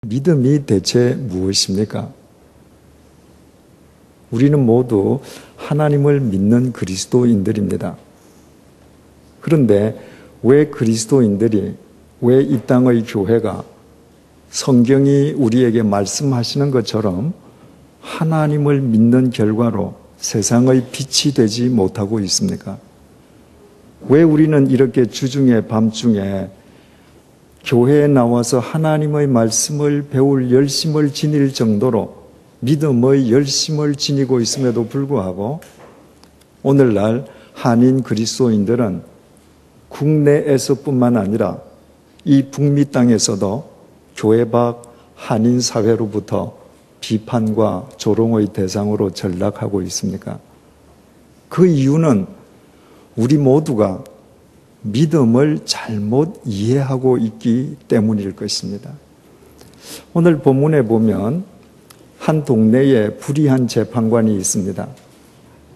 믿음이 대체 무엇입니까? 우리는 모두 하나님을 믿는 그리스도인들입니다. 그런데 왜 그리스도인들이, 왜 이 땅의 교회가 성경이 우리에게 말씀하시는 것처럼 하나님을 믿는 결과로 세상의 빛이 되지 못하고 있습니까? 왜 우리는 이렇게 주중에 밤중에 교회에 나와서 하나님의 말씀을 배울 열심을 지닐 정도로 믿음의 열심을 지니고 있음에도 불구하고 오늘날 한인 그리스도인들은 국내에서뿐만 아니라 이 북미 땅에서도 교회 밖 한인 사회로부터 비판과 조롱의 대상으로 전락하고 있습니까? 그 이유는 우리 모두가 믿음을 잘못 이해하고 있기 때문일 것입니다. 오늘 본문에 보면 한 동네에 불의한 재판관이 있습니다.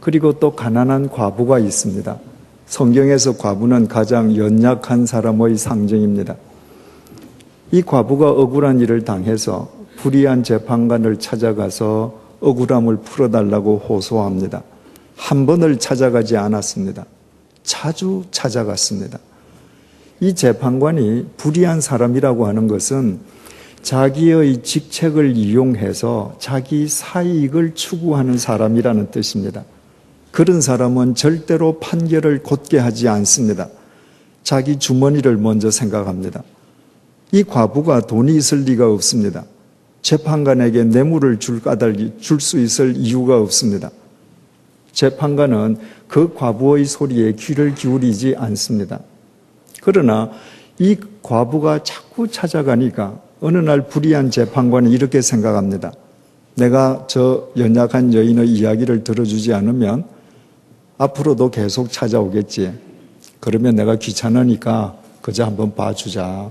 그리고 또 가난한 과부가 있습니다. 성경에서 과부는 가장 연약한 사람의 상징입니다. 이 과부가 억울한 일을 당해서 불의한 재판관을 찾아가서 억울함을 풀어달라고 호소합니다. 한 번을 찾아가지 않았습니다. 자주 찾아갔습니다. 이 재판관이 불의한 사람이라고 하는 것은 자기의 직책을 이용해서 자기 사이익을 추구하는 사람이라는 뜻입니다. 그런 사람은 절대로 판결을 곧게 하지 않습니다. 자기 주머니를 먼저 생각합니다. 이 과부가 돈이 있을 리가 없습니다. 재판관에게 뇌물을 줄 수 있을 이유가 없습니다. 재판관은 그 과부의 소리에 귀를 기울이지 않습니다. 그러나 이 과부가 자꾸 찾아가니까 어느 날 불의한 재판관은 이렇게 생각합니다. 내가 저 연약한 여인의 이야기를 들어주지 않으면 앞으로도 계속 찾아오겠지. 그러면 내가 귀찮으니까 그저 한번 봐주자.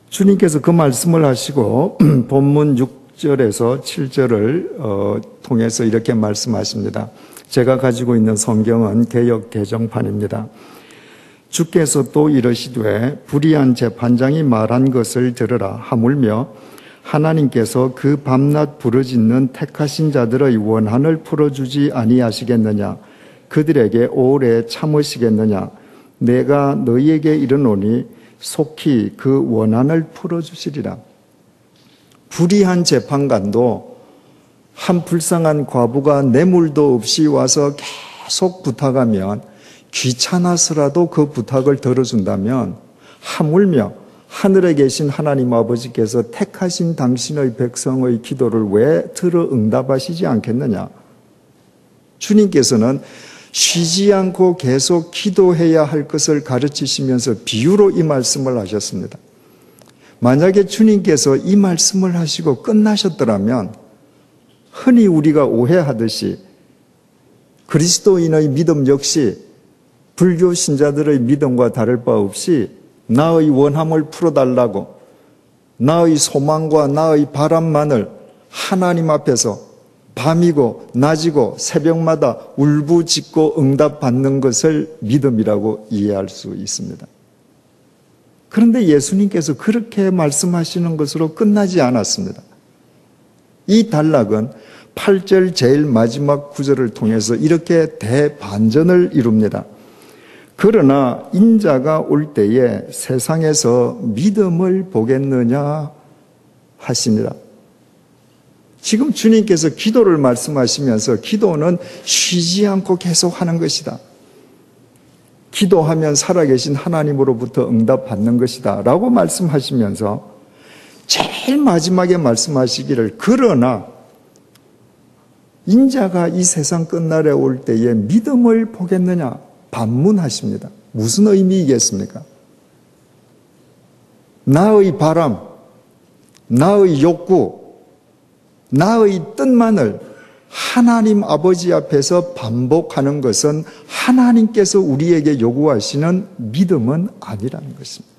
주님께서 그 말씀을 하시고 본문 6절에서 7절을 통해서 이렇게 말씀하십니다. 제가 가지고 있는 성경은 개역 개정판입니다. 주께서 또 이르시되 불의한 재판장이 말한 것을 들으라 하물며 하나님께서 그 밤낮 부르짖는 택하신 자들의 원한을 풀어주지 아니하시겠느냐. 그들에게 오래 참으시겠느냐. 내가 너희에게 이르노니 속히 그 원한을 풀어주시리라. 불의한 재판관도 한 불쌍한 과부가 뇌물도 없이 와서 계속 부탁하면 귀찮아서라도 그 부탁을 들어준다면 하물며 하늘에 계신 하나님 아버지께서 택하신 당신의 백성의 기도를 왜 들어 응답하시지 않겠느냐. 주님께서는 쉬지 않고 계속 기도해야 할 것을 가르치시면서 비유로 이 말씀을 하셨습니다. 만약에 주님께서 이 말씀을 하시고 끝나셨더라면 흔히 우리가 오해하듯이 그리스도인의 믿음 역시 불교 신자들의 믿음과 다를 바 없이 나의 원함을 풀어달라고 나의 소망과 나의 바람만을 하나님 앞에서 밤이고 낮이고 새벽마다 울부짖고 응답받는 것을 믿음이라고 이해할 수 있습니다. 그런데 예수님께서 그렇게 말씀하시는 것으로 끝나지 않았습니다. 이 단락은 8절 제일 마지막 구절을 통해서 이렇게 대반전을 이룹니다. 그러나 인자가 올 때에 세상에서 믿음을 보겠느냐 하시니라. 지금 주님께서 기도를 말씀하시면서 기도는 쉬지 않고 계속 하는 것이다. 기도하면 살아계신 하나님으로부터 응답받는 것이다 라고 말씀하시면서 제일 마지막에 말씀하시기를 그러나 인자가 이 세상 끝날에 올 때에 믿음을 보겠느냐 반문하십니다. 무슨 의미이겠습니까? 나의 바람, 나의 욕구, 나의 뜻만을 하나님 아버지 앞에서 반복하는 것은 하나님께서 우리에게 요구하시는 믿음은 아니라는 것입니다.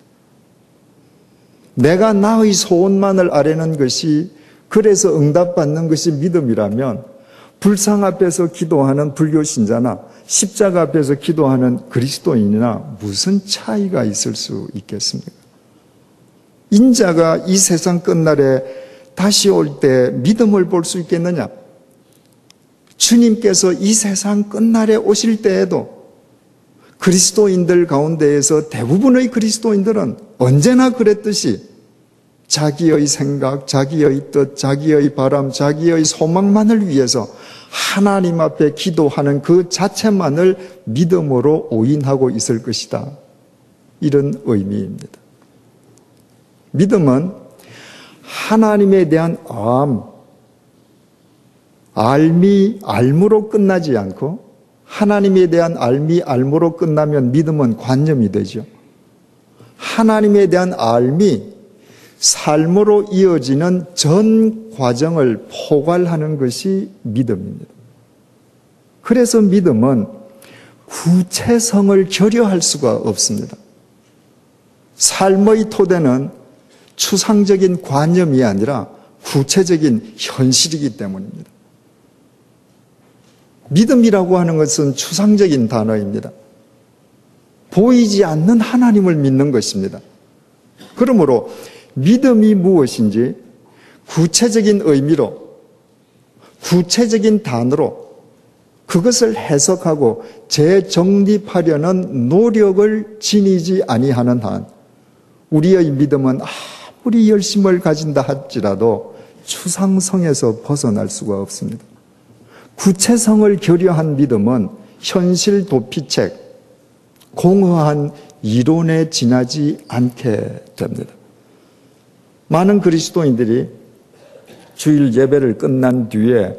내가 나의 소원만을 아뢰는 것이 그래서 응답받는 것이 믿음이라면 불상 앞에서 기도하는 불교 신자나 십자가 앞에서 기도하는 그리스도인이나 무슨 차이가 있을 수 있겠습니까? 인자가 이 세상 끝날에 다시 올 때 믿음을 볼 수 있겠느냐? 주님께서 이 세상 끝날에 오실 때에도 그리스도인들 가운데에서 대부분의 그리스도인들은 언제나 그랬듯이 자기의 생각, 자기의 뜻, 자기의 바람, 자기의 소망만을 위해서 하나님 앞에 기도하는 그 자체만을 믿음으로 오인하고 있을 것이다. 이런 의미입니다. 믿음은 하나님에 대한 알므로 끝나지 않고 하나님에 대한 알므로 끝나면 믿음은 관념이 되죠. 하나님에 대한 알미, 삶으로 이어지는 전 과정을 포괄하는 것이 믿음입니다. 그래서 믿음은 구체성을 결여할 수가 없습니다. 삶의 토대는 추상적인 관념이 아니라 구체적인 현실이기 때문입니다. 믿음이라고 하는 것은 추상적인 단어입니다. 보이지 않는 하나님을 믿는 것입니다. 그러므로 믿음이 무엇인지 구체적인 의미로, 구체적인 단어로 그것을 해석하고 재정립하려는 노력을 지니지 아니하는 한 우리의 믿음은 아무리 열심을 가진다 할지라도 추상성에서 벗어날 수가 없습니다. 구체성을 결여한 믿음은 현실 도피책, 공허한 이론에 지나지 않게 됩니다. 많은 그리스도인들이 주일 예배를 끝난 뒤에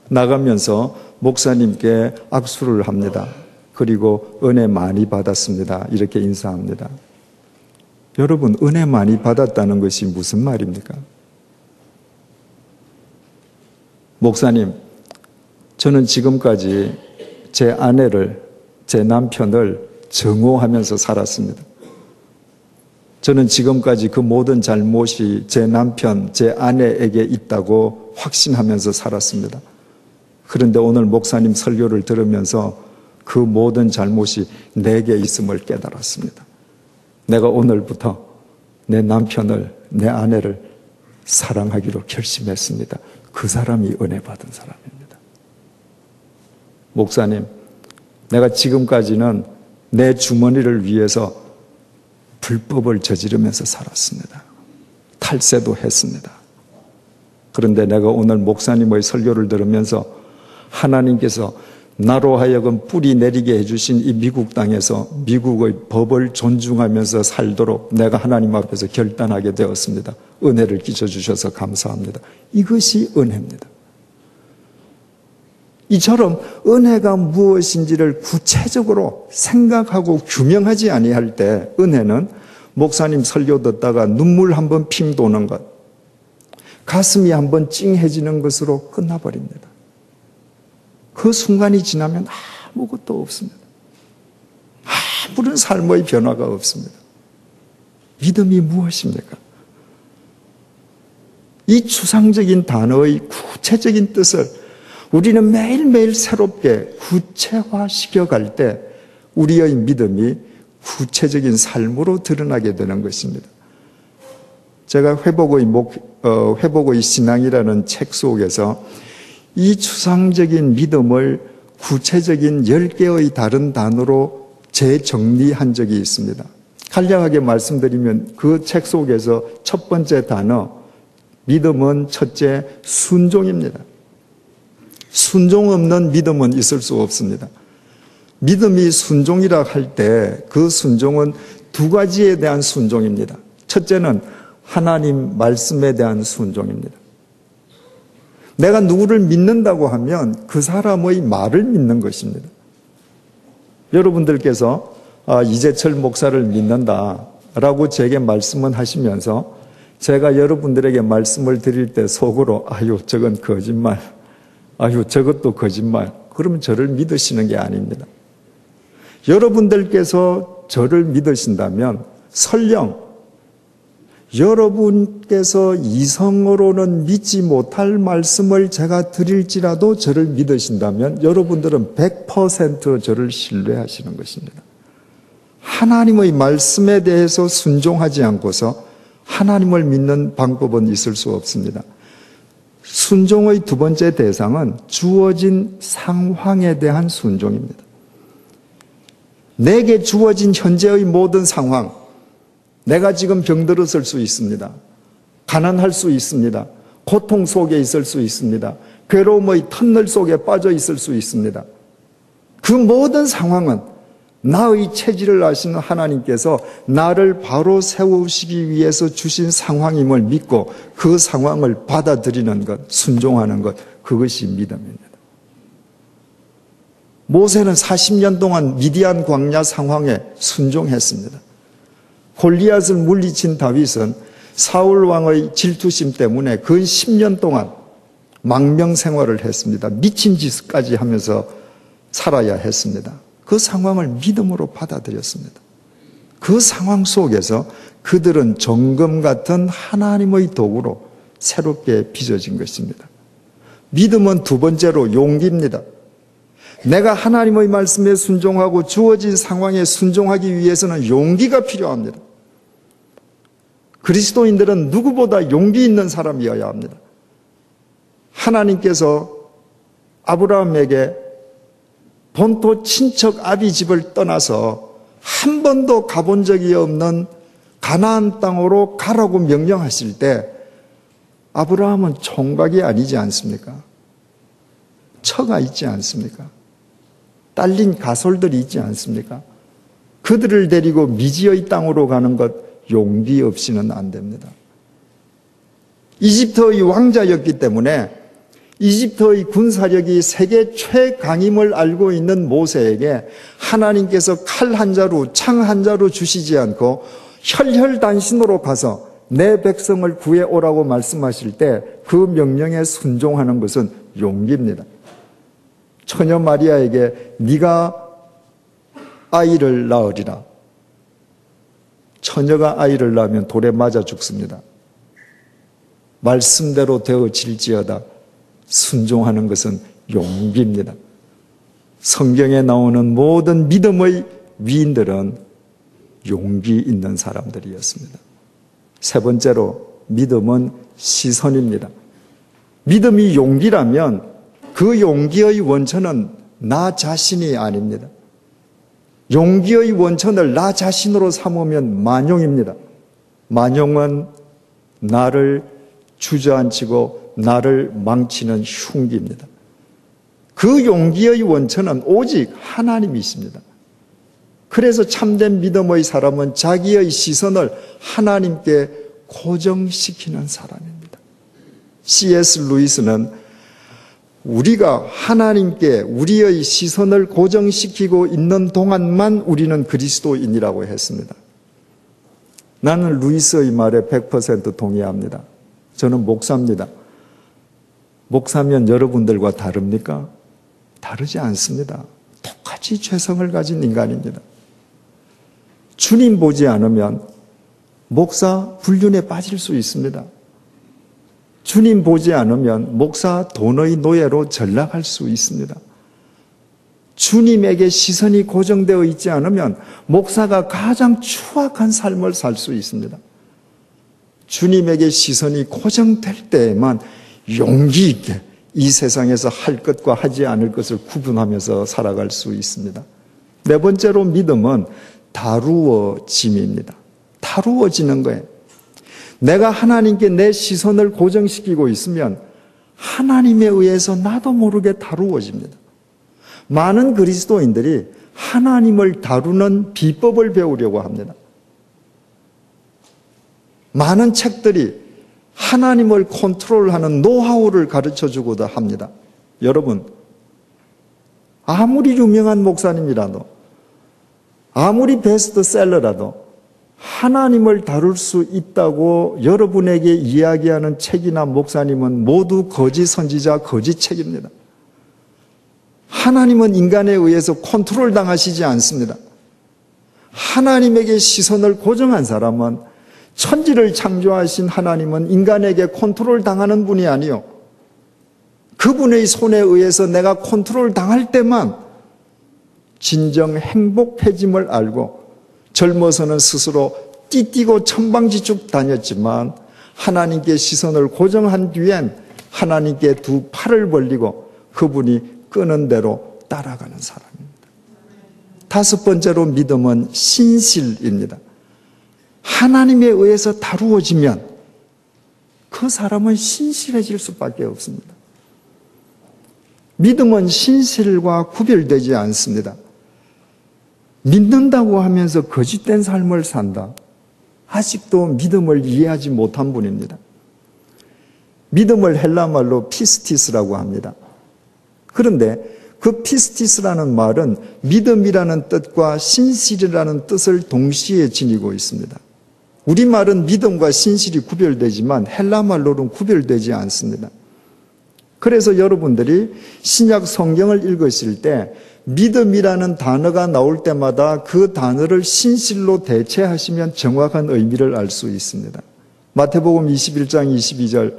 나가면서 목사님께 악수를 합니다. 그리고 은혜 많이 받았습니다. 이렇게 인사합니다. 여러분, 은혜 많이 받았다는 것이 무슨 말입니까? 목사님, 저는 지금까지 제 아내를, 제 남편을 증오하면서 살았습니다. 저는 지금까지 그 모든 잘못이 제 남편, 제 아내에게 있다고 확신하면서 살았습니다. 그런데 오늘 목사님 설교를 들으면서 그 모든 잘못이 내게 있음을 깨달았습니다. 내가 오늘부터 내 남편을, 내 아내를 사랑하기로 결심했습니다. 그 사람이 은혜 받은 사람입니다. 목사님, 내가 지금까지는 내 주머니를 위해서 불법을 저지르면서 살았습니다. 탈세도 했습니다. 그런데 내가 오늘 목사님의 설교를 들으면서 하나님께서 나로 하여금 뿌리 내리게 해주신 이 미국 땅에서 미국의 법을 존중하면서 살도록 내가 하나님 앞에서 결단하게 되었습니다. 은혜를 끼쳐주셔서 감사합니다. 이것이 은혜입니다. 이처럼 은혜가 무엇인지를 구체적으로 생각하고 규명하지 아니할 때 은혜는 목사님 설교 듣다가 눈물 한번 핑 도는 것, 가슴이 한번 찡해지는 것으로 끝나버립니다. 그 순간이 지나면 아무것도 없습니다. 아무런 삶의 변화가 없습니다. 믿음이 무엇입니까? 이 추상적인 단어의 구체적인 뜻을 우리는 매일매일 새롭게 구체화시켜갈 때 우리의 믿음이 구체적인 삶으로 드러나게 되는 것입니다. 제가 회복의 신앙이라는 책 속에서 이 추상적인 믿음을 구체적인 10개의 다른 단어로 재정리한 적이 있습니다. 간략하게 말씀드리면 그 책 속에서 첫 번째 단어, 믿음은 첫째 순종입니다. 순종 없는 믿음은 있을 수 없습니다. 믿음이 순종이라 할 때 그 순종은 두 가지에 대한 순종입니다. 첫째는 하나님 말씀에 대한 순종입니다. 내가 누구를 믿는다고 하면 그 사람의 말을 믿는 것입니다. 여러분들께서 이재철 목사를 믿는다라고 제게 말씀을 하시면서 제가 여러분들에게 말씀을 드릴 때 속으로 아유 저건 거짓말, 아유 저것도 거짓말, 그러면 저를 믿으시는 게 아닙니다. 여러분들께서 저를 믿으신다면 설령 여러분께서 이성으로는 믿지 못할 말씀을 제가 드릴지라도 저를 믿으신다면 여러분들은 100% 저를 신뢰하시는 것입니다. 하나님의 말씀에 대해서 순종하지 않고서 하나님을 믿는 방법은 있을 수 없습니다. 순종의 두 번째 대상은 주어진 상황에 대한 순종입니다. 내게 주어진 현재의 모든 상황, 내가 지금 병들었을 수 있습니다. 가난할 수 있습니다. 고통 속에 있을 수 있습니다. 괴로움의 터널 속에 빠져 있을 수 있습니다. 그 모든 상황은 나의 체질을 아시는 하나님께서 나를 바로 세우시기 위해서 주신 상황임을 믿고 그 상황을 받아들이는 것, 순종하는 것, 그것이 믿음입니다. 모세는 40년 동안 미디안 광야 상황에 순종했습니다. 골리앗을 물리친 다윗은 사울 왕의 질투심 때문에 근 10년 동안 망명 생활을 했습니다. 미친 짓까지 하면서 살아야 했습니다. 그 상황을 믿음으로 받아들였습니다. 그 상황 속에서 그들은 정금 같은 하나님의 도구로 새롭게 빚어진 것입니다. 믿음은 두 번째로 용기입니다. 내가 하나님의 말씀에 순종하고 주어진 상황에 순종하기 위해서는 용기가 필요합니다. 그리스도인들은 누구보다 용기 있는 사람이어야 합니다. 하나님께서 아브라함에게 본토 친척 아비 집을 떠나서 한 번도 가본 적이 없는 가나안 땅으로 가라고 명령하실 때 아브라함은 총각이 아니지 않습니까? 처가 있지 않습니까? 딸린 가솔들이 있지 않습니까? 그들을 데리고 미지의 땅으로 가는 것 용기 없이는 안 됩니다. 이집트의 왕자였기 때문에 이집트의 군사력이 세계 최강임을 알고 있는 모세에게 하나님께서 칼 한 자루, 창 한 자루 주시지 않고 혈혈단신으로 가서 내 백성을 구해오라고 말씀하실 때 그 명령에 순종하는 것은 용기입니다. 처녀 마리아에게 네가 아이를 낳으리라. 처녀가 아이를 낳으면 돌에 맞아 죽습니다. 말씀대로 되어질지어다. 순종하는 것은 용기입니다. 성경에 나오는 모든 믿음의 위인들은 용기 있는 사람들이었습니다. 세 번째로 믿음은 시선입니다. 믿음이 용기라면 그 용기의 원천은 나 자신이 아닙니다. 용기의 원천을 나 자신으로 삼으면 만용입니다. 만용은 나를 주저앉히고 나를 망치는 흉기입니다. 그 용기의 원천은 오직 하나님이십니다. 그래서 참된 믿음의 사람은 자기의 시선을 하나님께 고정시키는 사람입니다. C.S. 루이스는 우리가 하나님께 우리의 시선을 고정시키고 있는 동안만 우리는 그리스도인이라고 했습니다. 나는 루이스의 말에 100% 동의합니다. 저는 목사입니다. 목사면 여러분들과 다릅니까? 다르지 않습니다. 똑같이 죄성을 가진 인간입니다. 주님 보지 않으면 목사 불륜에 빠질 수 있습니다. 주님 보지 않으면 목사 돈의 노예로 전락할 수 있습니다. 주님에게 시선이 고정되어 있지 않으면 목사가 가장 추악한 삶을 살 수 있습니다. 주님에게 시선이 고정될 때에만 용기 있게 이 세상에서 할 것과 하지 않을 것을 구분하면서 살아갈 수 있습니다. 네 번째로 믿음은 다루어짐입니다. 다루어지는 거예요. 내가 하나님께 내 시선을 고정시키고 있으면 하나님에 의해서 나도 모르게 다루어집니다. 많은 그리스도인들이 하나님을 다루는 비법을 배우려고 합니다. 많은 책들이 하나님을 컨트롤하는 노하우를 가르쳐주고도 합니다. 여러분, 아무리 유명한 목사님이라도 아무리 베스트셀러라도 하나님을 다룰 수 있다고 여러분에게 이야기하는 책이나 목사님은 모두 거짓 선지자, 거짓 책입니다. 하나님은 인간에 의해서 컨트롤 당하시지 않습니다. 하나님에게 시선을 고정한 사람은 천지를 창조하신 하나님은 인간에게 컨트롤 당하는 분이 아니요. 그분의 손에 의해서 내가 컨트롤 당할 때만 진정 행복해짐을 알고 젊어서는 스스로 띠뛰고 천방지축 다녔지만 하나님께 시선을 고정한 뒤엔 하나님께 두 팔을 벌리고 그분이 끄는 대로 따라가는 사람입니다. 다섯 번째로 믿음은 신실입니다. 하나님에 의해서 다루어지면 그 사람은 신실해질 수밖에 없습니다. 믿음은 신실과 구별되지 않습니다. 믿는다고 하면서 거짓된 삶을 산다. 아직도 믿음을 이해하지 못한 분입니다. 믿음을 헬라말로 피스티스라고 합니다. 그런데 그 피스티스라는 말은 믿음이라는 뜻과 신실이라는 뜻을 동시에 지니고 있습니다. 우리말은 믿음과 신실이 구별되지만 헬라말로는 구별되지 않습니다. 그래서 여러분들이 신약 성경을 읽으실 때 믿음이라는 단어가 나올 때마다 그 단어를 신실로 대체하시면 정확한 의미를 알 수 있습니다. 마태복음 21장 22절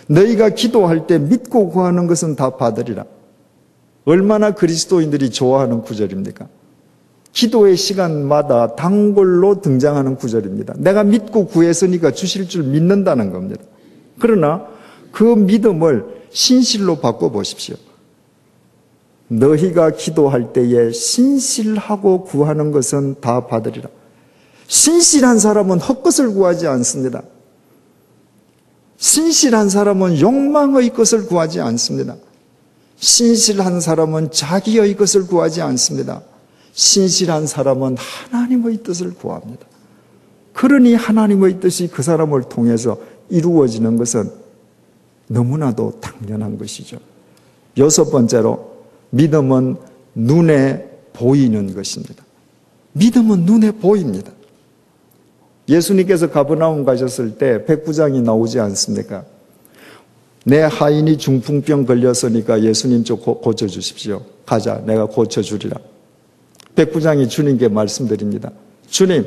너희가 기도할 때 믿고 구하는 것은 다 받으리라. 얼마나 그리스도인들이 좋아하는 구절입니까? 기도의 시간마다 단골로 등장하는 구절입니다. 내가 믿고 구했으니까 주실 줄 믿는다는 겁니다. 그러나 그 믿음을 신실로 바꿔보십시오. 너희가 기도할 때에 신실하고 구하는 것은 다 받으리라. 신실한 사람은 헛것을 구하지 않습니다. 신실한 사람은 욕망의 것을 구하지 않습니다. 신실한 사람은 자기의 것을 구하지 않습니다. 신실한 사람은 하나님의 뜻을 구합니다. 그러니 하나님의 뜻이 그 사람을 통해서 이루어지는 것은 너무나도 당연한 것이죠. 여섯 번째로 믿음은 눈에 보이는 것입니다. 믿음은 눈에 보입니다. 예수님께서 가버나움 가셨을 때 백부장이 나오지 않습니까? 내 하인이 중풍병 걸렸으니까 예수님 좀 고쳐주십시오. 가자, 내가 고쳐주리라. 백부장이 주님께 말씀드립니다. 주님,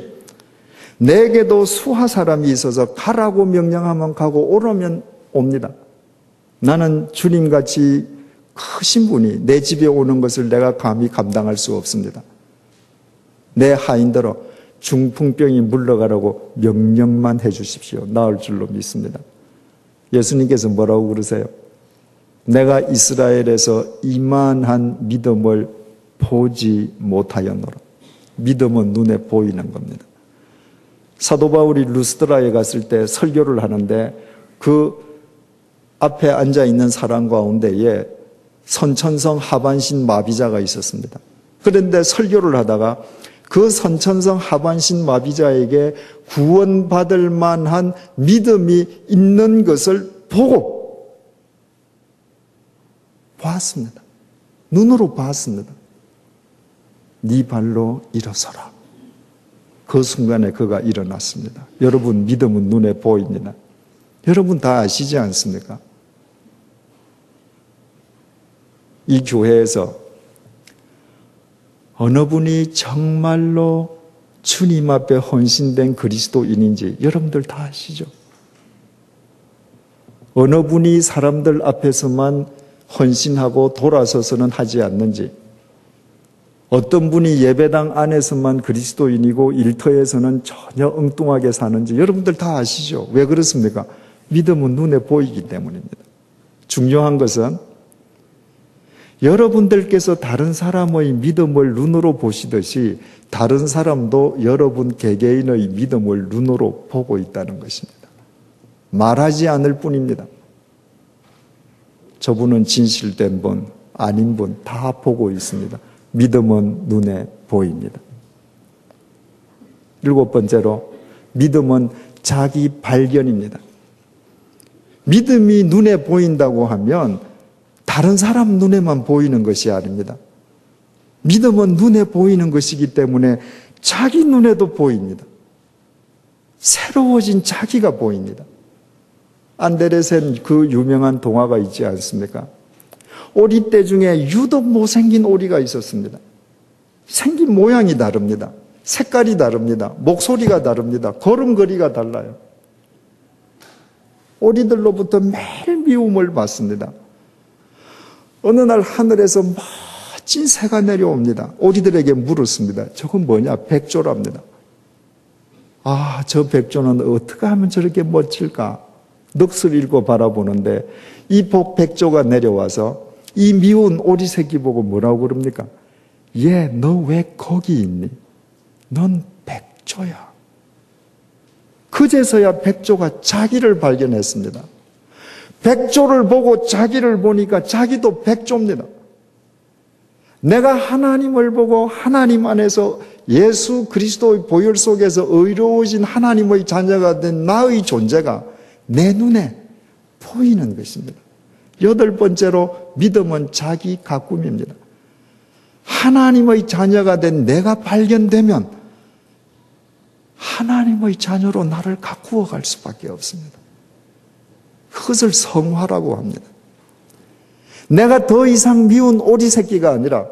내게도 수하 사람이 있어서 가라고 명령하면 가고 오라면 옵니다. 나는 주님같이 크신 분이 내 집에 오는 것을 내가 감히 감당할 수 없습니다. 내 하인들어 중풍병이 물러가라고 명령만 해 주십시오. 나을 줄로 믿습니다. 예수님께서 뭐라고 그러세요? 내가 이스라엘에서 이만한 믿음을 보지 못하였노라. 믿음은 눈에 보이는 겁니다. 사도 바울이 루스드라에 갔을 때 설교를 하는데 그 앞에 앉아있는 사람 가운데에 선천성 하반신 마비자가 있었습니다. 그런데 설교를 하다가 그 선천성 하반신 마비자에게 구원받을 만한 믿음이 있는 것을 보고 봤습니다. 눈으로 봤습니다. 네 발로 일어서라. 그 순간에 그가 일어났습니다. 여러분, 믿음은 눈에 보입니다. 여러분 다 아시지 않습니까? 이 교회에서 어느 분이 정말로 주님 앞에 헌신된 그리스도인인지 여러분들 다 아시죠? 어느 분이 사람들 앞에서만 헌신하고 돌아서서는 하지 않는지, 어떤 분이 예배당 안에서만 그리스도인이고 일터에서는 전혀 엉뚱하게 사는지 여러분들 다 아시죠? 왜 그렇습니까? 믿음은 눈에 보이기 때문입니다. 중요한 것은 여러분들께서 다른 사람의 믿음을 눈으로 보시듯이 다른 사람도 여러분 개개인의 믿음을 눈으로 보고 있다는 것입니다. 말하지 않을 뿐입니다. 저분은 진실된 분, 아닌 분 다 보고 있습니다. 믿음은 눈에 보입니다. 일곱 번째로 믿음은 자기 발견입니다. 믿음이 눈에 보인다고 하면 다른 사람 눈에만 보이는 것이 아닙니다. 믿음은 눈에 보이는 것이기 때문에 자기 눈에도 보입니다. 새로워진 자기가 보입니다. 안데르센 그 유명한 동화가 있지 않습니까? 오리떼 중에 유독 못생긴 오리가 있었습니다. 생긴 모양이 다릅니다. 색깔이 다릅니다. 목소리가 다릅니다. 걸음걸이가 달라요. 오리들로부터 매일 미움을 받습니다. 어느 날 하늘에서 멋진 새가 내려옵니다. 오리들에게 물었습니다. 저건 뭐냐? 백조랍니다. 아, 저 백조는 어떻게 하면 저렇게 멋질까? 넋을 잃고 바라보는데 이 백조가 내려와서 이 미운 오리 새끼 보고 뭐라고 그럽니까? 얘, 너 왜 거기 있니? 넌 백조야. 그제서야 백조가 자기를 발견했습니다. 백조를 보고 자기를 보니까 자기도 백조입니다. 내가 하나님을 보고 하나님 안에서 예수 그리스도의 보혈 속에서 의로워진 하나님의 자녀가 된 나의 존재가 내 눈에 보이는 것입니다. 8번째로 믿음은 자기 가꿈입니다. 하나님의 자녀가 된 내가 발견되면 하나님의 자녀로 나를 가꾸어 갈 수밖에 없습니다. 그것을 성화라고 합니다. 내가 더 이상 미운 오리 새끼가 아니라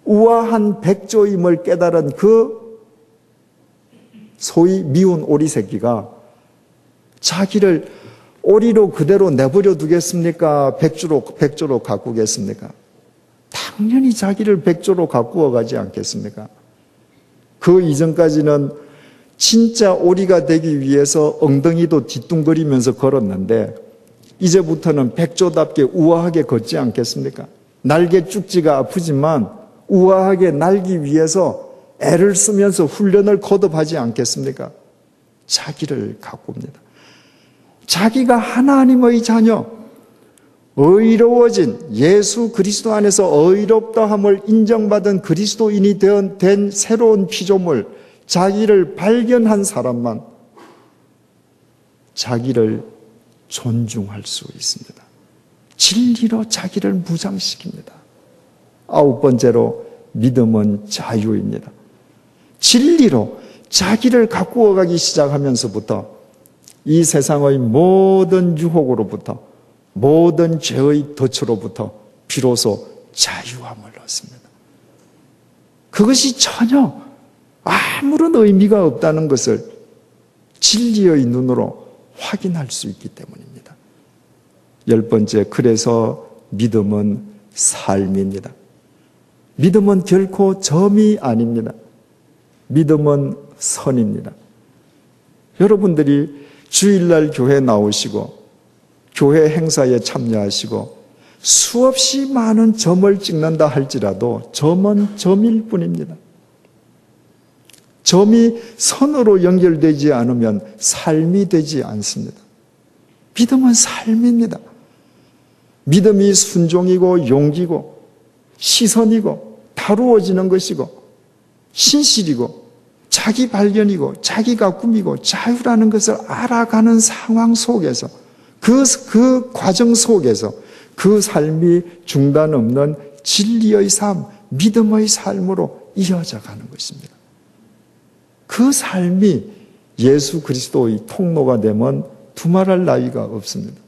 우아한 백조임을 깨달은 그 소위 미운 오리 새끼가 자기를 오리로 그대로 내버려 두겠습니까? 백조로 가꾸겠습니까? 당연히 자기를 백조로 가꾸어 가지 않겠습니까? 그 이전까지는 진짜 오리가 되기 위해서 엉덩이도 뒤뚱거리면서 걸었는데 이제부터는 백조답게 우아하게 걷지 않겠습니까? 날개 쭉지가 아프지만 우아하게 날기 위해서 애를 쓰면서 훈련을 거듭하지 않겠습니까? 자기를 가꿉니다. 자기가 하나님의 자녀, 의로워진 예수 그리스도 안에서 의롭다함을 인정받은 그리스도인이 된 새로운 피조물, 자기를 발견한 사람만 자기를 존중할 수 있습니다. 진리로 자기를 무장시킵니다. 9번째로 믿음은 자유입니다. 진리로 자기를 가꾸어 가기 시작하면서부터 이 세상의 모든 유혹으로부터 모든 죄의 덫으로부터 비로소 자유함을 얻습니다. 그것이 전혀 아무런 의미가 없다는 것을 진리의 눈으로 확인할 수 있기 때문입니다. 10번째, 그래서 믿음은 삶입니다. 믿음은 결코 점이 아닙니다. 믿음은 선입니다. 여러분들이 주일날 교회 나오시고 교회 행사에 참여하시고 수없이 많은 점을 찍는다 할지라도 점은 점일 뿐입니다. 점이 선으로 연결되지 않으면 삶이 되지 않습니다. 믿음은 삶입니다. 믿음이 순종이고 용기고 시선이고 다루어지는 것이고 신실이고 자기 발견이고 자기가 꿈이고 자유라는 것을 알아가는 상황 속에서 그 과정 속에서 그 삶이 중단 없는 진리의 삶, 믿음의 삶으로 이어져 가는 것입니다. 그 삶이 예수 그리스도의 통로가 되면 두말할 나위가 없습니다.